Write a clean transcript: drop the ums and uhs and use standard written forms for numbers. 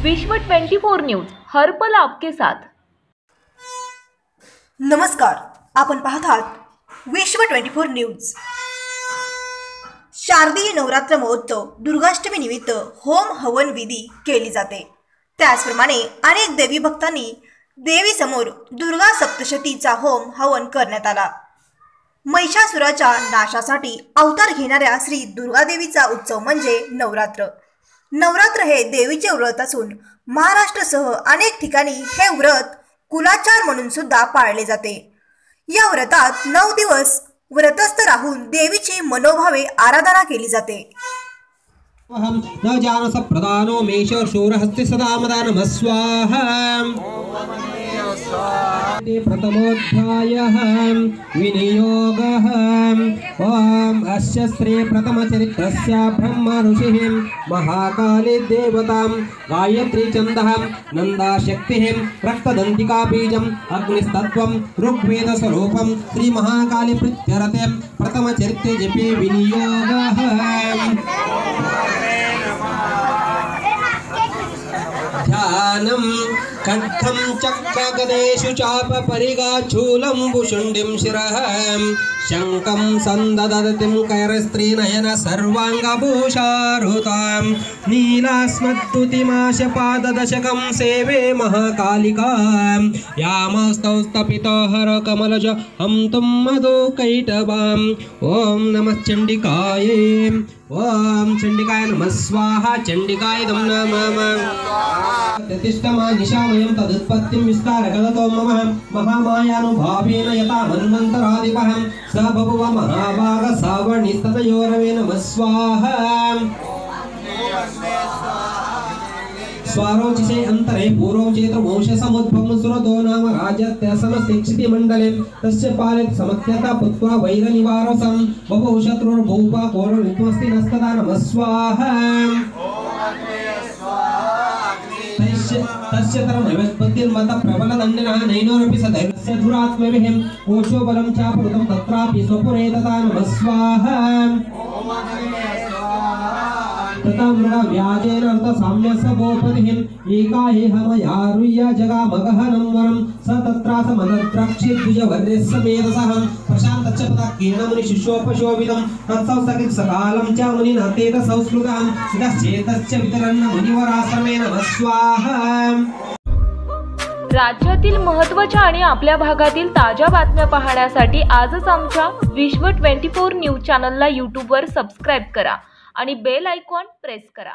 विश्व 24 न्यूज हर पल आपके साथ। नमस्कार, आपण पाहत आहात विश्व 24 न्यूज। शारदीय नवरात्र महोत्सव दुर्गाष्टमी निमित्त होम हवन विधी केली जाते। त्याचप्रमाणे अनेक देवी भक्तांनी देवी समोर दुर्गा सप्तशतीचा होम हवन करण्यात आला। महिषासुराच्या नाशासाठी अवतार घेणाऱ्या श्री दुर्गा देवीचा उत्सव म्हणजे नवरात्र। नवरात्र हे देवीचे व्रत असून महाराष्ट्रासह अनेक ठिकाणी हे व्रत कुलाचार म्हणून सुद्धा पाळले जाते। या व्रतात 9 दिवस व्रतस्थ राहून देवीची मनोभावे आराधना केली जाते। न जानस प्रदानो मेष शूरहस्ते सदा मदानम स्वाहा प्रथमोध्यायः विनियोगः ओम अस्य श्री प्रथमचरित्रस्य ब्रह्म ऋषिः महाकाली देवतां गायत्री छन्दः नंदा शक्तिः रक्तदंतिका बीजम् अग्निस्तत्वं ऋग्वेद स्वरूपं श्री महाकाली प्रत्यरते प्रथमचरित्रे जपे विनियोगः ध्यानं खड्गं चक्रगदेषु चाप परिगाचूलं भुषुण्डिं शिरः शङ्खं सन्ददतिं कैरस्त्रीनयन सर्वाङ्गभूषारुतां नीलास्मद्दुतिमाशपाददशकं सेवे महाकालिकां यामस्तौ स्तपितो हर कमलज हंतुं मधुकैटवां ॐ नमः चण्डिकायै ओम चंडिकाय नमः स्वाहा चंडिकाय नमः प्रतिष्ठमा निशामयं तदुत्पत्तिं विस्तारकलतो मम महामायानुभावेन यथा मन्वन्तरादिपः स बभुव महाभाग सावर्णिस्ततयोरवे नमः स्वाहा स्वारोचिषे अंतरे पूर्वचेत्र वंश समुद्भवं सुरतो नाम राजत्य समस्तिक्षिति मंडले तस्य पालित समत्यता पुत्वा वैरनिवारसं बभुः शत्रुर्भूपा कोरवित्वस्ति नस्तदा नमः स्वाहा तस्य तरमवेत्पत्तिर्मत प्रबलदण्डिनः नैनोरपि सदैवस्य धुरात्मभिः कोशो बलं चापृतं तत्रापि स्वपुरे तथा नमः स्वाहा तथा व्याजेन अर्थ साम्य सभोपतिः एका हेहमयारुह्य जगामगहनं वरं स तत्रास मनद्रक्षिद्विजवर्यः समेतसः प्रशान्तच्च पदकेन मुनिशिष्योपशोभितं तत्सौसकिं सकालं च मुनिनतेत संस्कृतं इतश्चेतश्च वितरन्न मुनिवराश्रमेण नमः स्वाहा। राज्यातील महत्त्वाच्या आणि आपल्या भागातील ताज्या बातम्या पाहण्यासाठी आजच आमच्या विश्व 24 न्यूज चॅनलला YouTube वर सबस्क्राइब करा आणि बेल आयकॉन प्रेस करा।